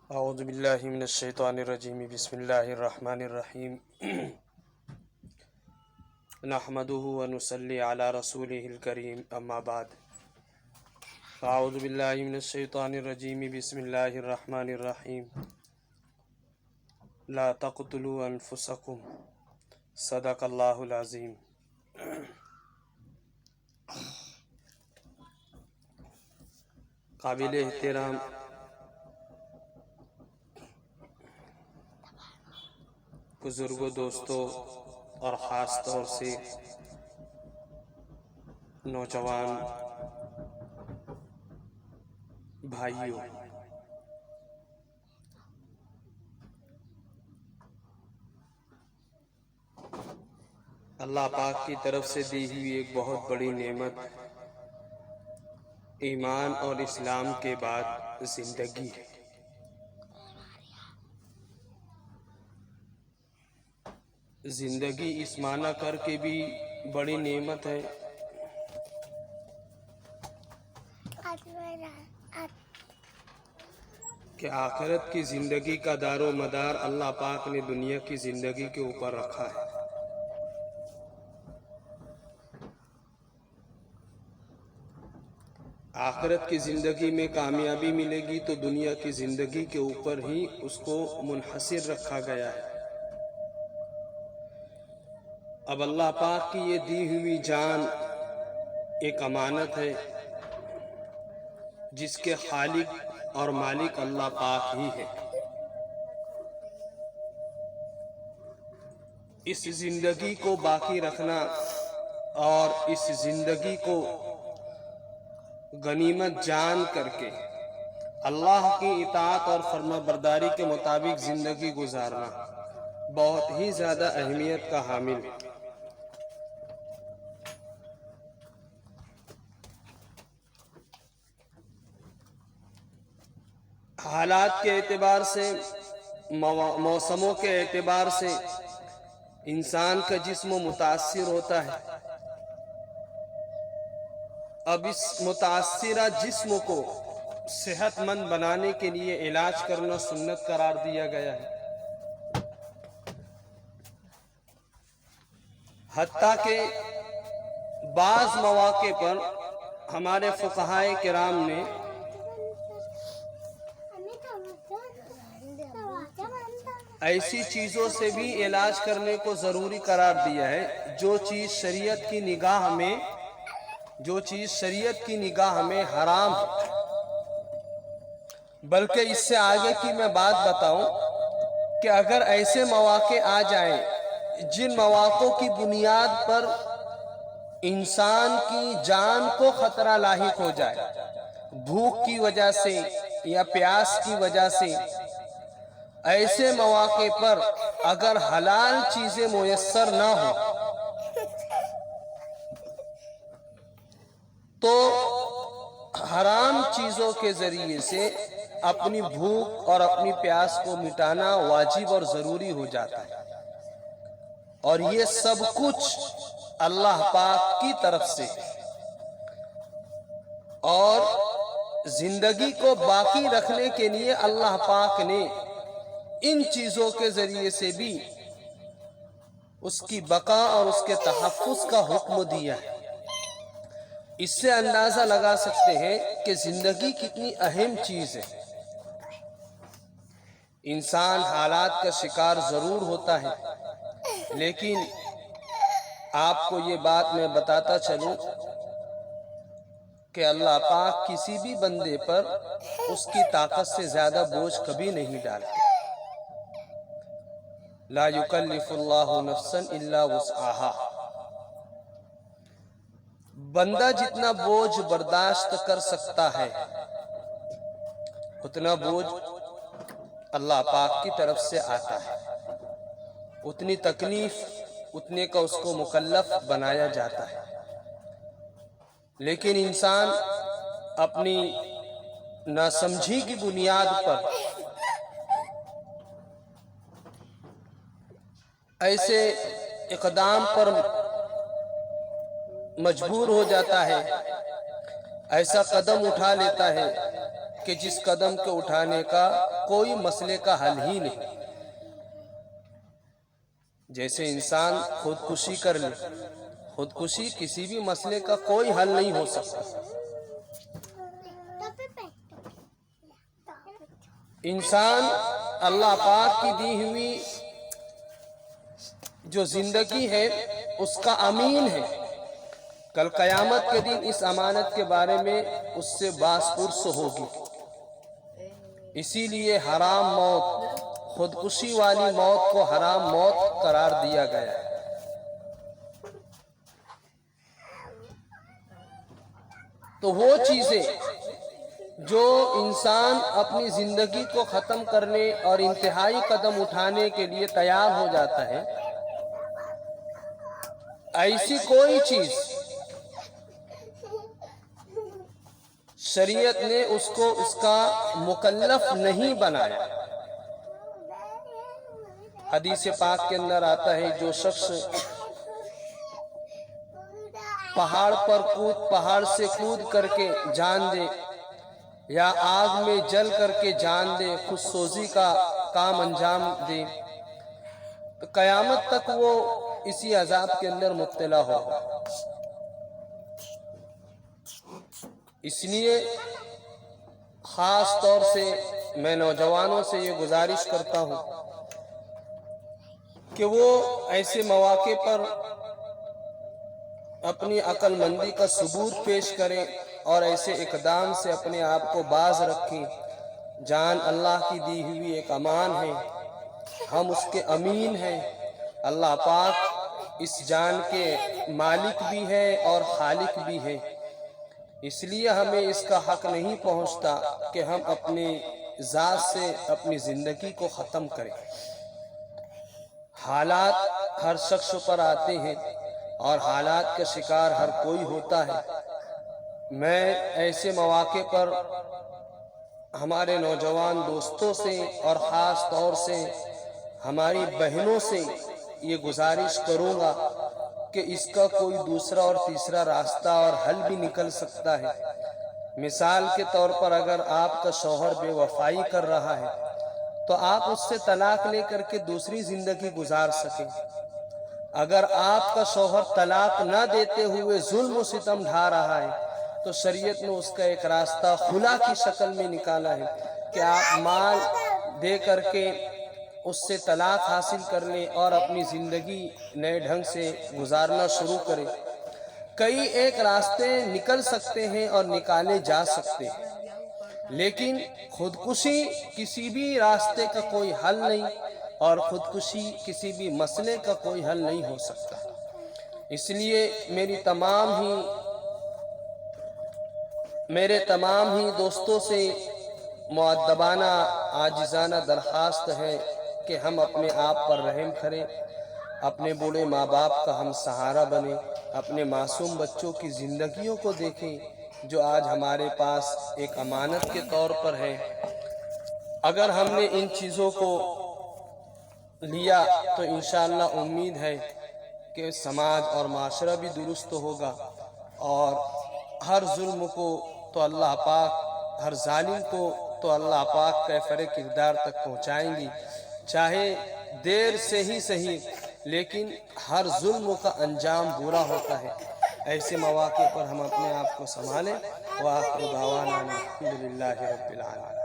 اعوذ باللہ من الشیطان الرجیم بسم اللہ الرحمن الرحیم نحمدہ ونصلی علی رسولہ الکریم اما بعد اعوذ باللہ من الشیطان الرجیم بسم اللہ الرحمن الرحیم لا تقتلوا انفسکم صدق اللہ العظیم۔ قابل احترام بزرگوں، دوستوں اور خاص طور سے نوجوان بھائیوں، اللہ پاک کی طرف سے دی ہوئی ایک بہت بڑی نعمت ایمان اور اسلام کے بعد زندگی ہے۔ زندگی اس معنی کر کے بھی بڑی نعمت ہے کہ آخرت کی زندگی کا دار و مدار اللہ پاک نے دنیا کی زندگی کے اوپر رکھا ہے۔ آخرت کی زندگی میں کامیابی ملے گی تو دنیا کی زندگی کے اوپر ہی اس کو منحصر رکھا گیا ہے۔ اب اللہ پاک کی یہ دی ہوئی جان ایک امانت ہے جس کے خالق اور مالک اللہ پاک ہی ہے۔ اس زندگی کو باقی رکھنا اور اس زندگی کو غنیمت جان کر کے اللہ کی اطاعت اور فرما برداری کے مطابق زندگی گزارنا بہت ہی زیادہ اہمیت کا حامل ہے۔ حالات کے اعتبار سے، موسموں کے اعتبار سے انسان کا جسم متاثر ہوتا ہے۔ اب اس متاثرہ جسم کو صحت مند بنانے کے لیے علاج کرنا سنت قرار دیا گیا ہے۔ حتیٰ کہ بعض مواقع پر ہمارے فقہائے کرام نے ایسی چیزوں سے بھی علاج کرنے کو ضروری قرار دیا ہے جو چیز شریعت کی نگاہ میں حرام ہے۔ بلکہ اس سے آگے کی میں بات بتاؤں کہ اگر ایسے مواقع آ جائیں جن مواقع کی بنیاد پر انسان کی جان کو خطرہ لاحق ہو جائے، بھوک کی وجہ سے یا پیاس کی وجہ سے، ایسے مواقع پر اگر حلال چیزیں میسر نہ ہوں تو حرام چیزوں کے ذریعے سے اپنی بھوک اور اپنی پیاس کو مٹانا واجب اور ضروری ہو جاتا ہے۔ اور یہ سب کچھ اللہ پاک کی طرف سے، اور زندگی کو باقی رکھنے کے لیے اللہ پاک نے ان چیزوں کے ذریعے سے بھی اس کی بقا اور اس کے تحفظ کا حکم دیا ہے۔ اس سے اندازہ لگا سکتے ہیں کہ زندگی کتنی اہم چیز ہے۔ انسان حالات کا شکار ضرور ہوتا ہے، لیکن آپ کو یہ بات میں بتاتا چلوں کہ اللہ پاک کسی بھی بندے پر اس کی طاقت سے زیادہ بوجھ کبھی نہیں ڈالتے۔ لا یکلف اللہ نفسا الا وسعها۔ بندہ جتنا بوجھ برداشت کر سکتا ہے اتنا بوجھ اللہ پاک کی طرف سے آتا ہے، اتنی تکلیف اتنے کا اس کو مکلف بنایا جاتا ہے۔ لیکن انسان اپنی ناسمجھی کی بنیاد پر ایسے اقدام پر مجبور ہو جاتا ہے، ایسا قدم اٹھا لیتا ہے کہ جس قدم کے اٹھانے کا کوئی مسئلے کا حل ہی نہیں۔ جیسے انسان خودکشی کر لے، خودکشی کسی بھی مسئلے کا کوئی حل نہیں ہو سکتا۔ انسان اللہ پاک کی دی ہوئی جو زندگی ہے اس کا امین ہے، کل قیامت کے دن اس امانت کے بارے میں اس سے باز پرس ہوگی۔ اسی لیے حرام موت، خودکشی والی موت کو حرام موت قرار دیا گیا ہے۔ تو وہ چیزیں جو انسان اپنی زندگی کو ختم کرنے اور انتہائی قدم اٹھانے کے لیے تیار ہو جاتا ہے، ایسی کوئی چیز شریعت نے اس کو اس کا مکلف نہیں بنایا۔ حدیث پاک کے اندر آتا ہے جو شخص پہاڑ سے کود کر کے جان دے یا آگ میں جل کر کے جان دے، خود سوزی کا کام انجام دے، تو قیامت تک وہ اسی عذاب کے اندر مبتلا ہوگا۔ اس لیے خاص طور سے میں نوجوانوں سے یہ گزارش کرتا ہوں کہ وہ ایسے مواقع پر اپنی عقل مندی کا ثبوت پیش کریں اور ایسے اقدام سے اپنے آپ کو باز رکھیں۔ جان اللہ کی دی ہوئی ایک امان ہے، ہم اس کے امین ہیں۔ اللہ پاک اس جان کے مالک بھی ہے اور خالق بھی ہے، اس لیے ہمیں اس کا حق نہیں پہنچتا کہ ہم اپنی ذات سے اپنی زندگی کو ختم کریں۔ حالات ہر شخص پر آتے ہیں اور حالات کا شکار ہر کوئی ہوتا ہے۔ میں ایسے مواقع پر ہمارے نوجوان دوستوں سے اور خاص طور سے ہماری بہنوں سے یہ گزارش کروں گا کہ اس کا کوئی دوسرا اور تیسرا راستہ اور حل بھی نکل سکتا ہے۔ مثال کے طور پر اگر آپ کا شوہر بے وفائی کر رہا ہے تو آپ اس سے طلاق لے کر کے دوسری زندگی گزار سکیں۔ اگر آپ کا شوہر طلاق نہ دیتے ہوئے ظلم و ستم ڈھا رہا ہے تو شریعت نے اس کا ایک راستہ خلا کی شکل میں نکالا ہے کہ آپ مال دے کر کے اس سے طلاق حاصل کر لیں اور اپنی زندگی نئے ڈھنگ سے گزارنا شروع کریں۔ کئی ایک راستے نکل سکتے ہیں اور نکالے جا سکتے ہیں، لیکن خودکشی کسی بھی راستے کا کوئی حل نہیں اور خودکشی کسی بھی مسئلے کا کوئی حل نہیں ہو سکتا۔ اس لیے میرے تمام ہی دوستوں سے مؤدبانہ عاجزانہ درخواست ہے کہ ہم اپنے آپ پر رحم کریں، اپنے بوڑھے ماں باپ کا ہم سہارا بنیں، اپنے معصوم بچوں کی زندگیوں کو دیکھیں جو آج ہمارے پاس ایک امانت کے طور پر ہے۔ اگر ہم نے ان چیزوں کو لیا تو انشاءاللہ امید ہے کہ سماج اور معاشرہ بھی درست ہوگا اور ہر ظلم کو تو اللہ پاک، ہر ظالم کو تو اللہ پاک کیفر کردار تک پہنچائیں گی، چاہے دیر سے ہی صحیح، لیکن ہر ظلم کا انجام برا ہوتا ہے۔ ایسے مواقع پر ہم اپنے آپ کو سنبھالیں۔ وآخر دعوانا الحمدللہ رب العالمین۔